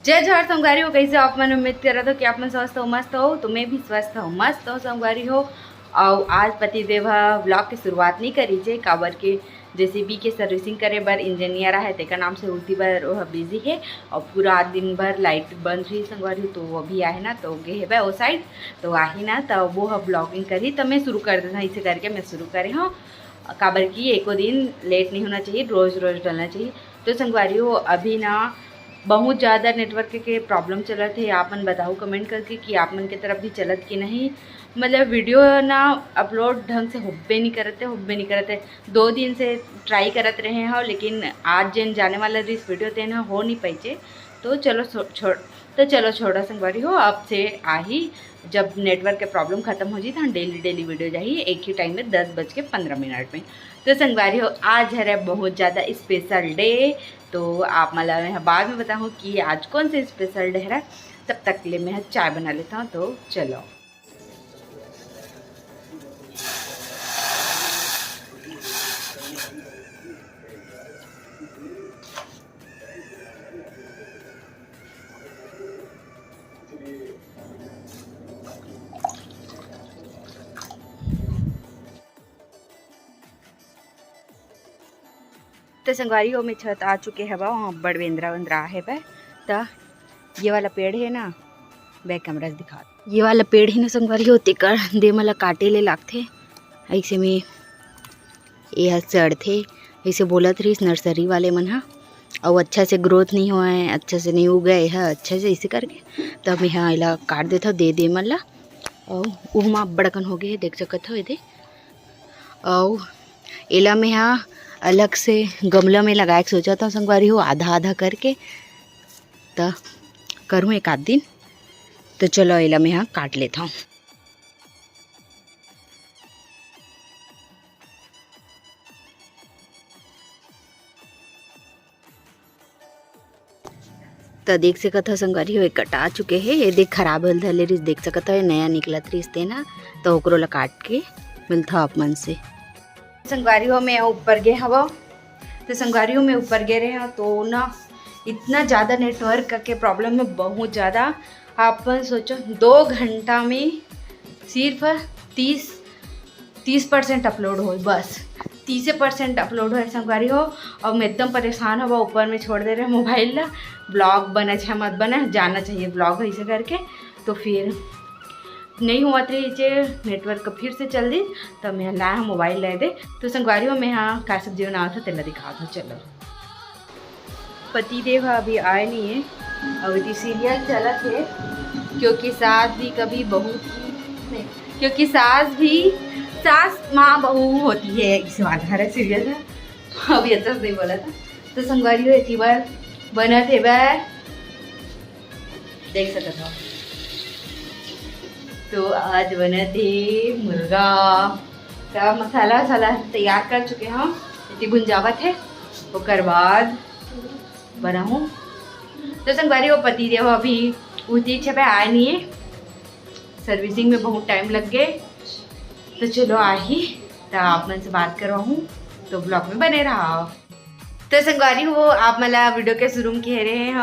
जय जोहार संगवारी हो। कैसे आप मन उम्मीद कर रहा था कि आप मन स्वस्थ हो, मस्त हो। तो मैं भी स्वस्थ हूँ, मस्त हो संगवारी हो। और आज पतिदेव ब्लॉग की शुरुआत नहीं करी जे काबर के जेसीबी के सर्विसिंग करे बर इंजीनियर है तेका नाम से उल्टी बार वह बिजी है। और पूरा दिन भर लाइट बंद रही संगवारी हो, तो वो भी आए ना तो गे है वो साइड तो आही ना तो वो ब्लॉगिंग करी तो मैं शुरू कर देता इसे करके मैं शुरू करे हूँ। काबर की एको दिन लेट नहीं होना चाहिए, रोज़ रोज़ डालना चाहिए। तो संगवारी हो अभी ना बहुत ज़्यादा नेटवर्क के प्रॉब्लम चलत है। आप मन बताओ कमेंट करके कि आप मन के तरफ भी चलत कि नहीं। मतलब वीडियो ना अपलोड ढंग से होबे नहीं करते 2 दिन से ट्राई करत रहे हैं, लेकिन आज जिन जाने वाला इस वीडियो तेन हो नहीं पाइचे। तो चलो छोड़ा संगवारी हो। अब से आही जब नेटवर्क के प्रॉब्लम खत्म हो जाए तो डेली वीडियो जाइए एक ही टाइम में 10:15 में। तो संगवारी हो आज है बहुत ज़्यादा स्पेशल डे। तो आप मला मैं बाद में बताऊँ कि आज कौन से स्पेशल डे है। तब तक के लिए मैं चाय बना लेता हूँ। तो चलो तो संगवारी हो में छत आ चुके हैं वहाँ बड़वेंद्रा वंद्रा है वह। तो ये वाला पेड़ है ना, बैक कैमरा दिखा, ये वाला पेड़ है ना संगवारी हो तेकर दे मला काटे ले लागथे। ऐसे में यह चढ़ते ऐसे बोलत रही नर्सरी वाले मन हा। और अच्छा से ग्रोथ नहीं हुआ है, अच्छा से नहीं उगा है अच्छा से ऐसे करके। तब मैं हाँ इला काट देता दे मन ला। और वहाँ बड़कन हो गए देख सकत हो ये। और एला में हाँ अलग से गमला में लगाए सोचा था संगवारी हो आधा आधा करके तो करूँ एक आध दिन। तो चलो एला में हाँ काट लेता हूँ। तो देख सकत हो संगवारी हो कटा चुके हैं। ये देख खराब होल धले रिस देख सकत हो नया निकलत रिस ते ना। तो ओकरो ला काट के मिलता आप मन से। संगवारी हो मैं ऊपर गए हवा। तो संगवारी हो मैं ऊपर गए रहे हैं तो ना इतना ज़्यादा नेटवर्क के प्रॉब्लम है, बहुत ज़्यादा। आप सोचो 2 घंटा में सिर्फ 30% अपलोड हो, बस 30% अपलोड हो संगवारी हो। और मैं एकदम परेशान हुआ, ऊपर में छोड़ दे रहे मोबाइल ला। ब्लॉग बना चाहे मत बना, जाना चाहिए ब्लॉग ऐसे करके। तो फिर नहीं हुआ थे नीचे नेटवर्क फिर से चल दी। तो मैं लाया मोबाइल ले दे। तो संगवारी हो मैं यहाँ का सब्जी बना था तेला दिखा था। चलो पतिदेव अभी आए नहीं है, अभी सीरियल चला थे क्योंकि सास भी कभी बहू नहीं, क्योंकि सास माँ बहू होती है इस वाला सीरियल में। अभी अच्छा से बोला था। तो संगवारी हो इतनी बार बना थे वह देख सकते हो। तो आज बने थे मुर्गा का मसाला तैयार कर चुके हम। इतनी गुंजावत है उसके बाद बना हूँ। तो संगवारी वो पति देव अभी उतनी छपे आए नहीं है, सर्विसिंग में बहुत टाइम लग गए। तो चलो आ ही तो आप मन से बात करवाऊँ तो ब्लॉग में बने रहा। तो संगवारी हो आप मला वीडियो के शुरू में कह रहे हैं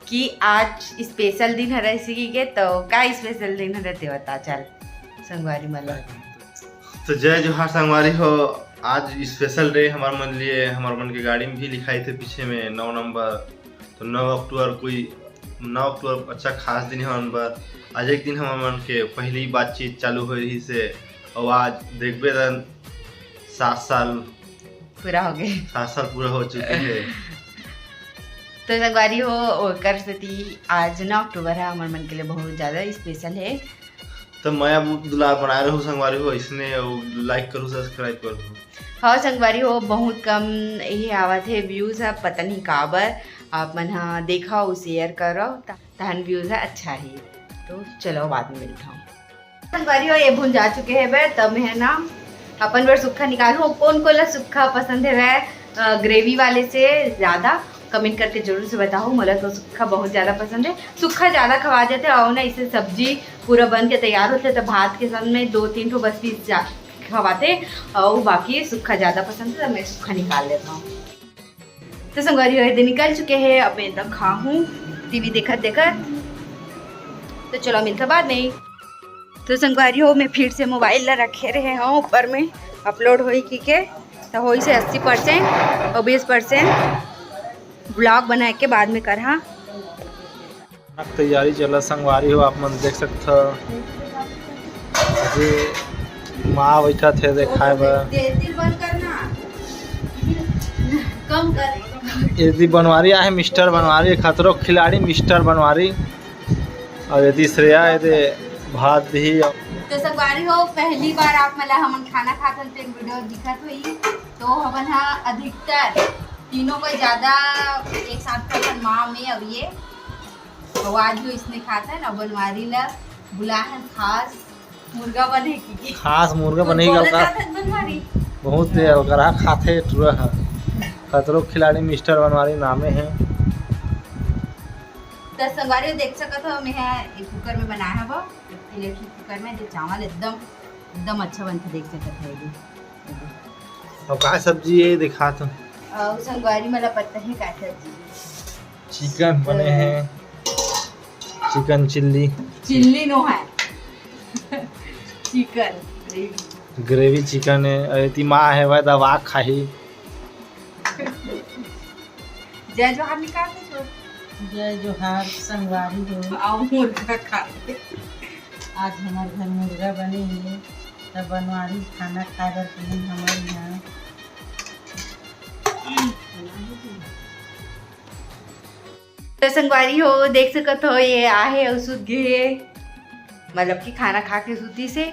कि आज स्पेशल दिन है इसी के। तो क्या स्पेशल दिन है ते बता चल संगवारी मला। तो जय जोहार संगवारी हो। आज स्पेशल डे हमारे मन लिए, हमारे मन की गाड़ी में भी लिखाई थे पीछे में 9 नंबर। तो 9 अक्टूबर अच्छा खास दिन है हमारे पर। आज एक दिन हमारे मन के पहली बातचीत चालू हो रही से। और आज देखबे 7 साल पूरा हो गए, 7 साल पूरा हो चुके हैं। तो संगवारी हो कर सकती आज 9 अक्टूबर है, हमारे मन के लिए बहुत ज़्यादा स्पेशल है। तो मैं अब दुलार बना रहा हूँ संगवारी हो, इसने लाइक करूँ सब्सक्राइब करूँ। हाँ संगवारी हो बहुत कम यही आवत है व्यूज़ है, पता नहीं काबर। आप मन हाँ देखा शेयर करो तहन व्यूज़ है अच्छा ही। तो चलो बाद में मिलता हूँ। संगवारी हो ये भूल जा चुके हैं वह। तब है ना अपन बार सूखा निकालूँ। कौन को ला सूखा पसंद है वह ग्रेवी वाले से ज़्यादा कमेंट करके जरूर से बताओ। मला तो सूखा बहुत ज़्यादा पसंद है, सूखा ज़्यादा खवा जाते और ना इसे सब्जी पूरा बन के तैयार होते तो भात के साथ में 2-3 ठो बस पीस खवाते और बाकी सूखा ज़्यादा पसंद है। तो मैं सूखा निकाल लेता हूँ। तो संगवारी हो दिन निकल चुके हैं, अब मैं तक खाऊँ टीवी देखत देखत। तो चलो मिलता बाद में। तो संगवारी हो मैं फिर से मोबाइल ला रखे रहे हूँ ऊपर में अपलोड होई की के तो होई से 80% और 20% ब्लॉग बना के बाद में करहा। तैयारी चला संगवारी हो, आप मन देख सकते हो माँ बैठा थे देखाए यदि बनवारी आए मिस्टर बनवारी खतरों खिलाड़ी मिस्टर बनवारी और यदि श्रेया यदि भात भी। तो संगवारी हो पहली बार आप मला हमन खाना खाते तो एक वीडियो दिखत हुई तो हमन हा अधिकतर तीनों को ज़्यादा एक साथ खाते माँ में अब ये तो आज जो इसने खाता है ना बनवारी ला बुला है खास मुर्गा बने की खास मुर्गा बनेगा बनवारी बहुत देर करा खाते टूरा है खतरों खिलाड़ी मिस्टर बनवारी नामे है। तो संगवारी देख सकते हो मैं एक कुकर में बनाया है वो इलेक्ट्रिक कुकर में जो चावल एकदम अच्छा बनता देख सकते हो ये। और क्या सब्जी ये दिखा तो और संगवारी मला पता है क्या सब्जी चिकन बने हैं चिकन चिल्ली नो है चिकन ग्रेवी चिकन है अरे माँ है वह दवा खाही जय जोहार निकालते छोड़ जय जोहार संगवारी हो आओ मुर्गा खाते। आज हमारे घर मुर्गा बने है तब बनवारी खाना खाए बर कहीं हमारे यहाँ तो संगवारी हो देख सकते हो ये आहे और सुत गए मतलब कि खाना खा के सूती से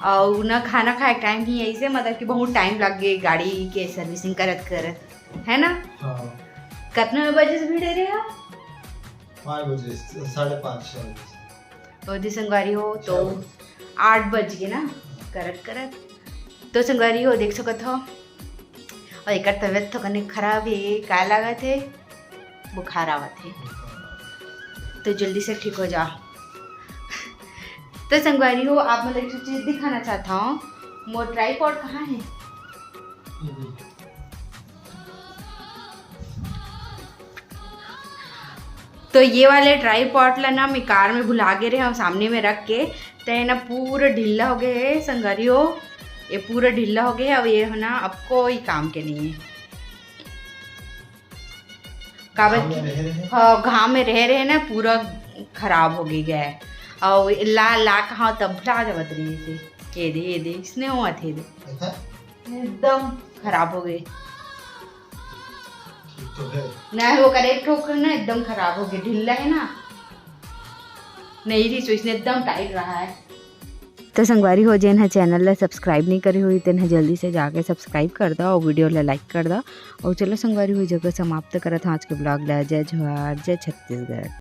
और न खाना खाए टाइम ही ऐसे मतलब कि बहुत टाइम लग गए गाड़ी के सर्विसिंग करत है ना। कितने बजे से भीड़ रहे आप 5 बजे 5:30 तो दी संगवारी हो तो 8 बज गए ना करत तो संगवारी हो देख सकते हो और एक तबीयत तो कने खराब है क्या लगा थे बुखार आवा थे तो जल्दी से ठीक हो जाओ। तो संगवारी हो आप मतलब एक चीज़ दिखाना चाहता हूँ मोर ट्राइपॉड कहाँ है। तो ये वाले ट्राइपॉड ला ना मैं कार में भुला गए रहे हम सामने में रख के तो है ना पूरा ढीला हो गए है संगवारी हो ये पूरा ढीला हो गया अब ये है ना अब कोई काम के नहीं है काबत हाँ घाम में रहे ना पूरा खराब हो गया है और ला कहाँ तब ला जबत रही से ये दे इसने हुआ थे एकदम खराब हो गए नहीं वो करे ठोकर ना एकदम खराब हो गया ढीला है ना नहीं रही सो इसने एकदम टाइट रहा है। तो संगवारी हो जेन है चैनल ला सब्सक्राइब नहीं करी हुई तेन जल्दी से जाके सब्सक्राइब कर दो और वीडियो ला लाइक कर दो और चलो संगवारी हुई जगह समाप्त करत आज के ब्लॉग ला। जय जोहार जय छत्तीसगढ़।